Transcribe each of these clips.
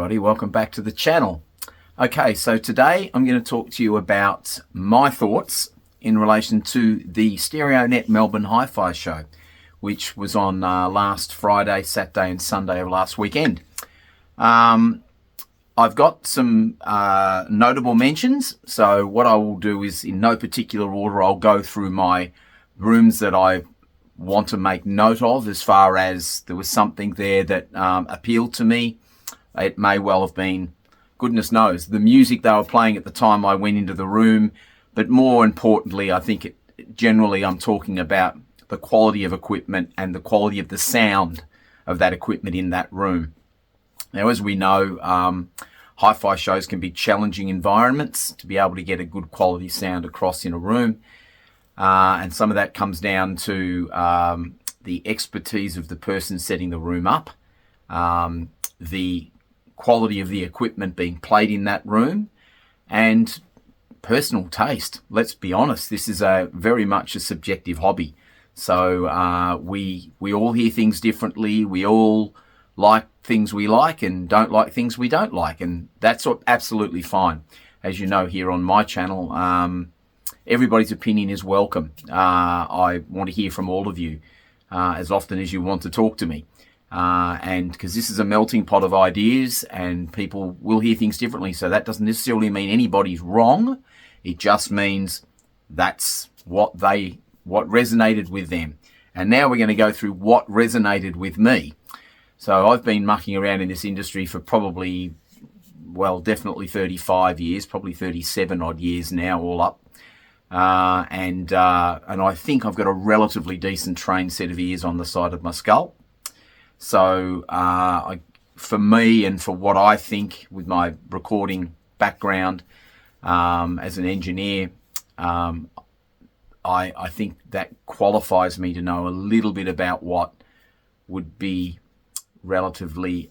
everybody, welcome back to the channel. Okay, so today I'm going to talk to you about my thoughts in relation to the Stereonet Melbourne Hi-Fi show, which was on last Friday, Saturday and Sunday of last weekend. I've got some notable mentions, so what I will do is, in no particular order, I'll go through my rooms that I want to make note of as far as there was something there that appealed to me. It may well have been, goodness knows, the music they were playing at the time I went into the room, but more importantly, I think generally I'm talking about the quality of equipment and the quality of the sound of that equipment in that room. Now, as we know, hi-fi shows can be challenging environments to be able to get a good quality sound across in a room. And some of that comes down to the expertise of the person setting the room up, the quality of the equipment being played in that room, and personal taste. Let's be honest, this is very much a subjective hobby. So we all hear things differently. We all like things we like and don't like things we don't like, and that's absolutely fine. As you know, here on my channel, everybody's opinion is welcome. I want to hear from all of you as often as you want to talk to me. And because this is a melting pot of ideas and people will hear things differently. So that doesn't necessarily mean anybody's wrong. It just means that's what resonated with them. And now we're going to go through what resonated with me. So I've been mucking around in this industry for probably, well, definitely 35 years, probably 37 odd years now, all up. And I think I've got a relatively decent trained set of ears on the side of my skull. So for me and for what I think with my recording background as an engineer, I think that qualifies me to know a little bit about what would be relatively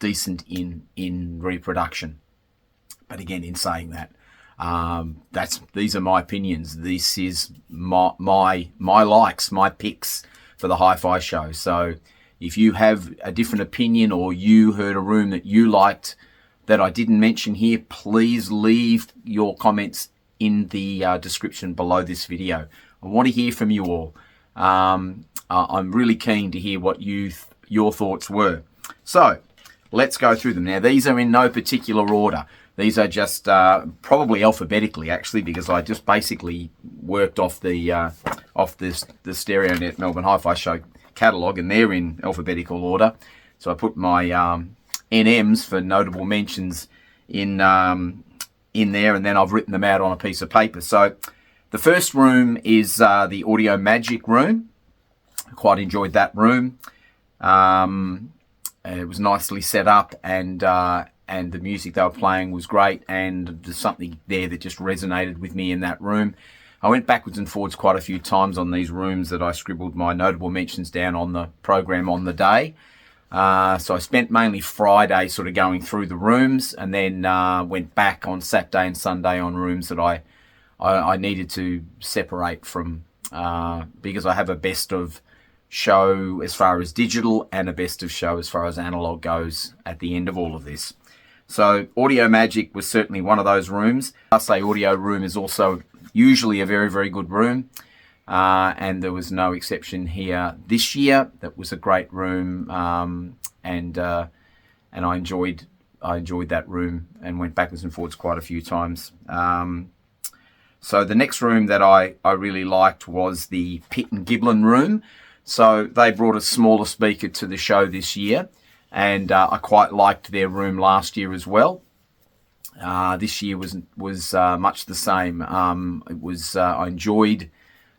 decent in reproduction. But again, in saying that, these are my opinions. This is my likes, my picks for the hi-fi show. So if you have a different opinion or you heard a room that you liked that I didn't mention here, please leave your comments in the description below this video. I want to hear from you all. I'm really keen to hear what your thoughts were. So let's go through them. Now, these are in no particular order. These are just probably alphabetically, actually, because I just basically worked off the Stereonet Melbourne Hi-Fi Show catalogue, and they're in alphabetical order. So I put my NMs for notable mentions in there, and then I've written them out on a piece of paper. So the first room is the Audio Magic room. I quite enjoyed that room. It was nicely set up, and the music they were playing was great, and there's something there that just resonated with me in that room. I went backwards and forwards quite a few times on these rooms that I scribbled my notable mentions down on the program on the day. So I spent mainly Friday sort of going through the rooms, and then went back on Saturday and Sunday on rooms that I needed to separate from, because I have a best of show as far as digital and a best of show as far as analog goes at the end of all of this. So Audio Magic was certainly one of those rooms. I say audio room is also usually a very, very good room, and there was no exception here this year. That was a great room, and I enjoyed that room and went backwards and forwards quite a few times. So the next room that I really liked was the Pit and Giblin room. So they brought a smaller speaker to the show this year, and I quite liked their room last year as well. This year was much the same. I enjoyed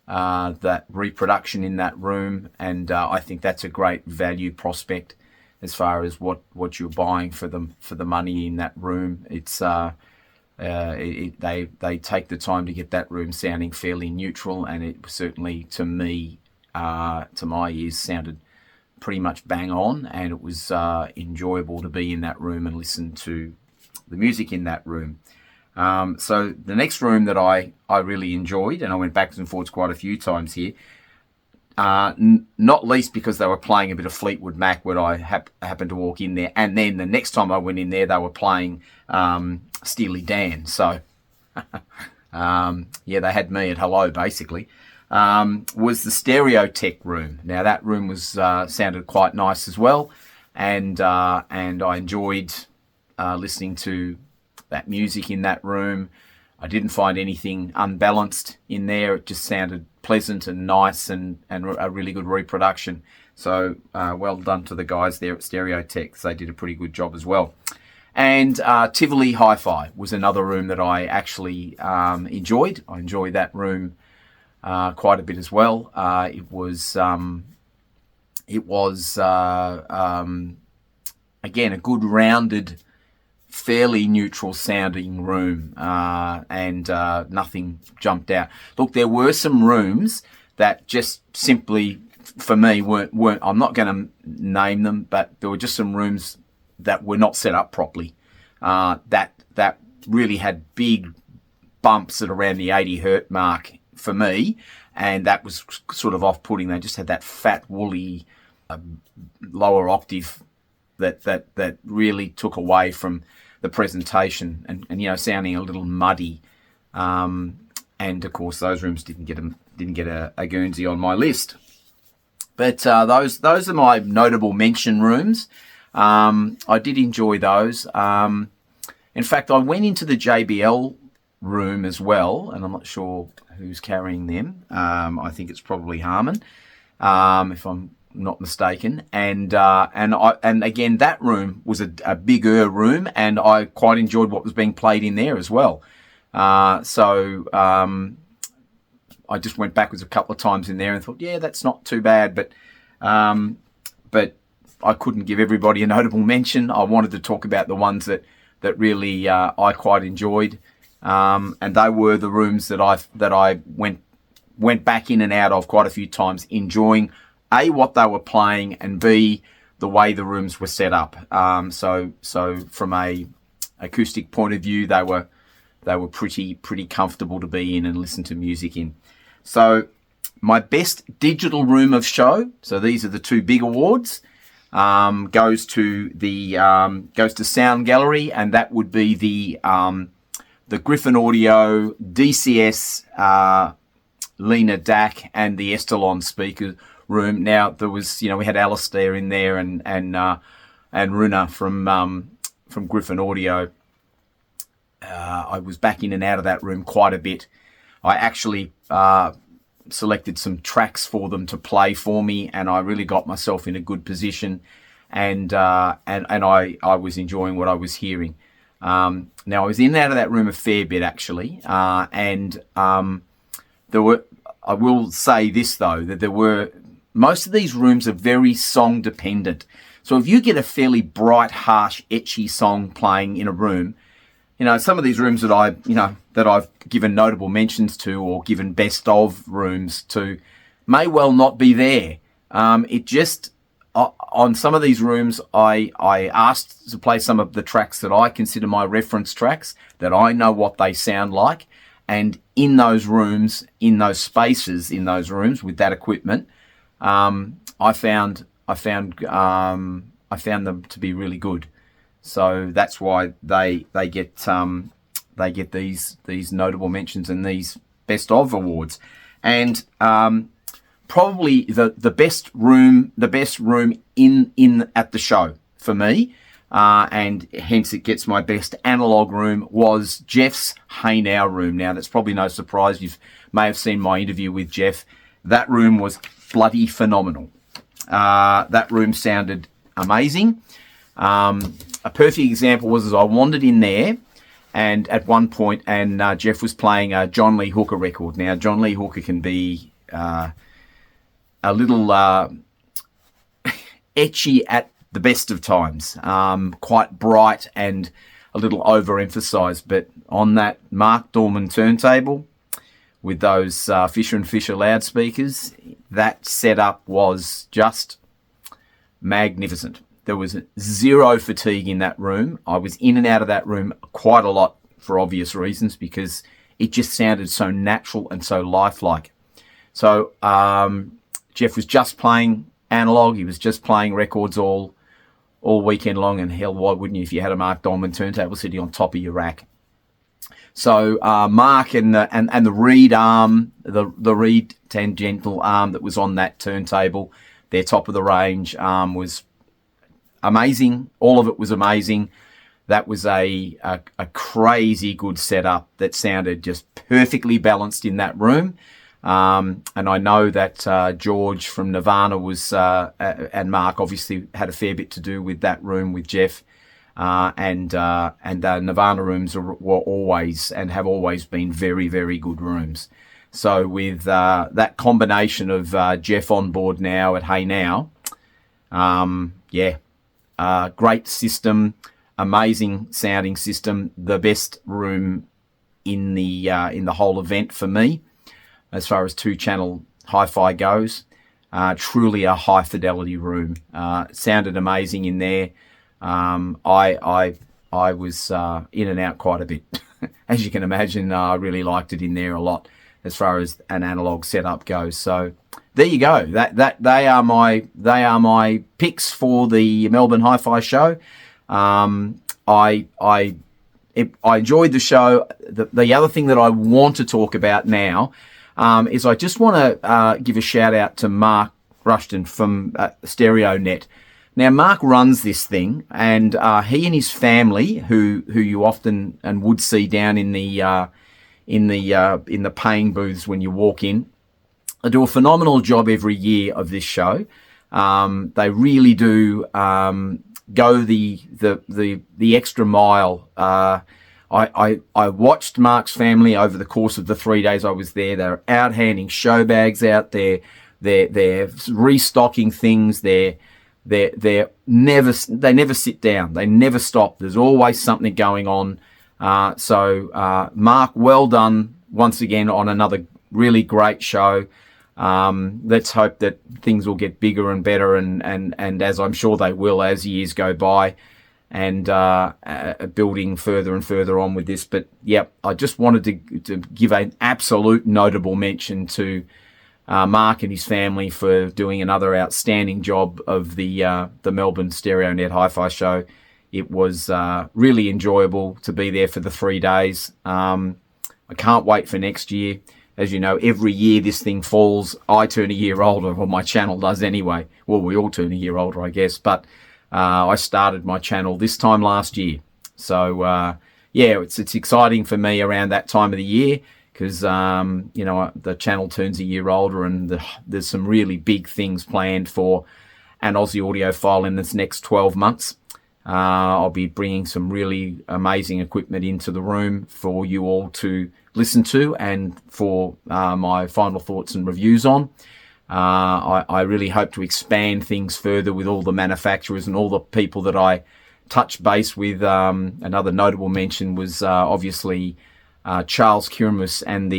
that reproduction in that room, and I think that's a great value prospect as far as what you're buying for the money in that room. It's they take the time to get that room sounding fairly neutral, and it certainly to me, to my ears, sounded pretty much bang on, and it was enjoyable to be in that room and listen to the music in that room. So the next room that I really enjoyed, and I went backwards and forwards quite a few times here, not least because they were playing a bit of Fleetwood Mac when I happened to walk in there. And then the next time I went in there, they were playing Steely Dan. So, yeah, they had me at hello, basically. Was the Stereonet room. Now, that room was sounded quite nice as well. And I enjoyed listening to that music in that room. I didn't find anything unbalanced in there. It just sounded pleasant and nice and a really good reproduction. So well done to the guys there at Stereonet. They did a pretty good job as well. And Tivoli Hi-Fi was another room that I actually enjoyed. I enjoyed that room quite a bit as well. It was again a good rounded, fairly neutral sounding room, and nothing jumped out. Look, there were some rooms that just simply, for me, weren't. I'm not going to name them, but there were just some rooms that were not set up properly. That really had big bumps at around the 80 hertz mark for me, and that was sort of off-putting. They just had that fat, woolly, lower octave that really took away from the presentation and sounding a little muddy. And of course, those rooms didn't get a Guernsey on my list. But those are my notable mention rooms. I did enjoy those. In fact, I went into the JBL room as well, and I'm not sure who's carrying them. I think it's probably Harman, if I'm not mistaken. And again, that room was a bigger room, and I quite enjoyed what was being played in there as well. So I just went backwards a couple of times in there and thought, yeah, that's not too bad. But I couldn't give everybody a notable mention. I wanted to talk about the ones that really I quite enjoyed, and they were the rooms that I went back in and out of quite a few times, enjoying A, what they were playing, and B, the way the rooms were set up. So from a acoustic point of view, they were pretty comfortable to be in and listen to music in. So my best digital room of show, so these are the two big awards, goes to Sound Gallery, and that would be the Griffin Audio DCS Lena DAC and the Estalon speaker room. Now there was, we had Alistair in there and Runa from Griffin Audio. I was back in and out of that room quite a bit. I actually selected some tracks for them to play for me, and I really got myself in a good position, and I was enjoying what I was hearing. Now I was in and out of that room a fair bit actually, and there were. I will say this though, that most of these rooms are very song dependent. So if you get a fairly bright, harsh, etchy song playing in a room, some of these rooms that I've given notable mentions to or given best of rooms to may well not be there. It just, on some of these rooms, I asked to play some of the tracks that I consider my reference tracks, that I know what they sound like. And in those rooms, in those spaces, in those rooms with that equipment, I found them to be really good. So that's why they get these notable mentions and these best of awards. And probably the best room in at the show for me, and hence it gets my best analog room, was Jeff's Hey Now room. Now that's probably no surprise. You may have seen my interview with Jeff. That room was bloody phenomenal. That room sounded amazing. A perfect example was as I wandered in there, and at one point, Jeff was playing a John Lee Hooker record. Now, John Lee Hooker can be a little etchy at the best of times, quite bright and a little overemphasized. But on that Mark Dorman turntable with those Fisher & Fisher loudspeakers, that setup was just magnificent. There was zero fatigue in that room. I was in and out of that room quite a lot for obvious reasons, because it just sounded so natural and so lifelike. So Jeff was just playing analog. He was just playing records all weekend long, and hell, why wouldn't you if you had a Mark Diamond turntable sitting on top of your rack? So Mark and the reed arm, the reed tangential arm that was on that turntable, their top of the range was amazing. All of it was amazing. That was a crazy good setup that sounded just perfectly balanced in that room. And I know that George from Nirvana was and Mark obviously had a fair bit to do with that room with Jeff. And the Nirvana rooms were always and have always been very, very good rooms. So with that combination of Jeff on board now at Hey Now, great system, amazing sounding system, the best room in the whole event for me, as far as 2-channel hi-fi goes. Truly a high fidelity room. Sounded amazing in there. I was in and out quite a bit. As you can imagine, I really liked it in there a lot as far as an analog setup goes. So there you go. They are my picks for the Melbourne Hi-Fi show. I enjoyed the show. The other thing that I want to talk about now is I just want to give a shout out to Mark Rushton from Stereonet. Now, Mark runs this thing, and he and his family, who you often and would see down in the paying booths when you walk in, do a phenomenal job every year of this show. They really do go the extra mile. I watched Mark's family over the course of the 3 days I was there. They're out handing show bags out there. They're restocking things. They never sit down. They never stop. There's always something going on. So Mark, well done once again on another really great show. Let's hope that things will get bigger and better, and as I'm sure they will as years go by, and building further and further on with this. But yeah, I just wanted to give an absolute notable mention to Mark and his family for doing another outstanding job of the Melbourne Stereonet Hi-Fi show. It was really enjoyable to be there for the 3 days. I can't wait for next year. As you know, every year this thing falls, I turn a year older, or my channel does anyway. Well, we all turn a year older, I guess. But I started my channel this time last year. So, it's exciting for me around that time of the year, because the channel turns a year older, and there's some really big things planned for an Aussie audiophile in this next 12 months. I'll be bringing some really amazing equipment into the room for you all to listen to, and for my final thoughts and reviews on. I really hope to expand things further with all the manufacturers and all the people that I touch base with. Another notable mention was obviously Charles Kiramus and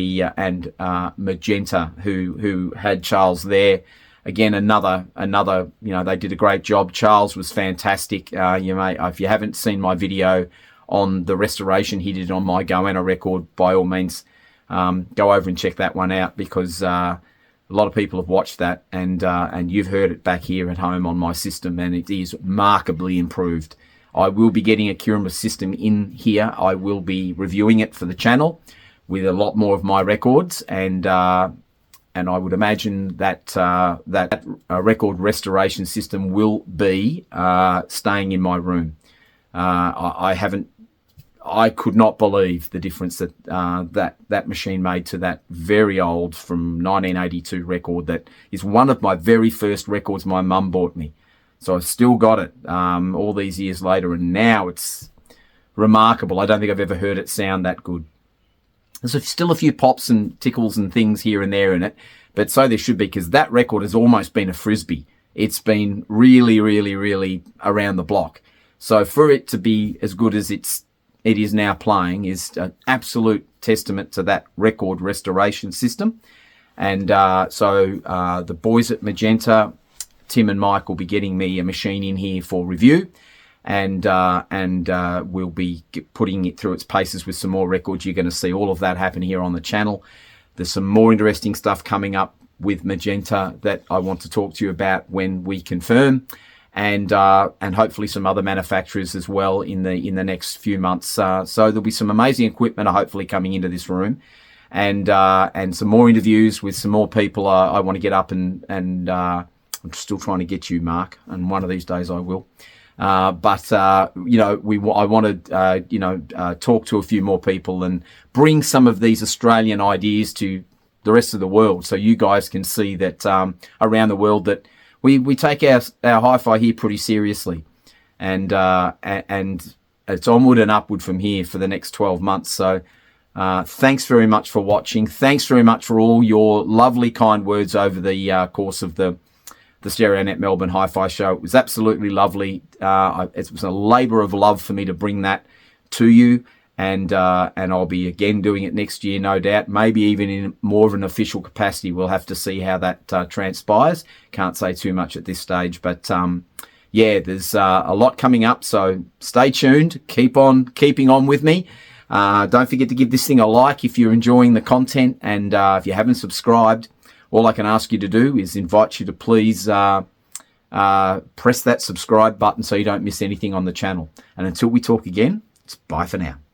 Magenta, who had Charles there. Again, another, they did a great job. Charles was fantastic. If you haven't seen my video on the restoration he did on my Goanna record, by all means, go over and check that one out, because a lot of people have watched that, and you've heard it back here at home on my system, and it is markedly improved. I will be getting a Kiramus system in here. I will be reviewing it for the channel with a lot more of my records, and I would imagine that that record restoration system will be staying in my room. I could not believe the difference that that machine made to that very old from 1982 record. That is one of my very first records my mum bought me. So I've still got it all these years later, and now it's remarkable. I don't think I've ever heard it sound that good. There's still a few pops and tickles and things here and there in it, but so there should be, because that record has almost been a frisbee. It's been really, really, really around the block. So for it to be as good as it is now playing is an absolute testament to that record restoration system. And so the boys at Magenta, Tim and Mike, will be getting me a machine in here for review, and we'll be putting it through its paces with some more records. You're going to see all of that happen here on the channel. There's some more interesting stuff coming up with Magenta that I want to talk to you about when we confirm, and hopefully some other manufacturers as well in the next few months. So there'll be some amazing equipment hopefully coming into this room, and some more interviews with some more people. I want to get up and I'm still trying to get you, Mark, and one of these days I will. I want to talk to a few more people and bring some of these Australian ideas to the rest of the world, so you guys can see that around the world that we take our hi-fi here pretty seriously, and it's onward and upward from here for the next 12 months. So thanks very much for watching. Thanks very much for all your lovely kind words over the course of the Stereonet Melbourne Hi-Fi show. It was absolutely lovely. It was a labour of love for me to bring that to you, and I'll be again doing it next year, no doubt. Maybe even in more of an official capacity. We'll have to see how that transpires. Can't say too much at this stage, but yeah, there's a lot coming up. So stay tuned. Keep on keeping on with me. Don't forget to give this thing a like if you're enjoying the content, and if you haven't subscribed, all I can ask you to do is invite you to please press that subscribe button so you don't miss anything on the channel. And until we talk again, it's bye for now.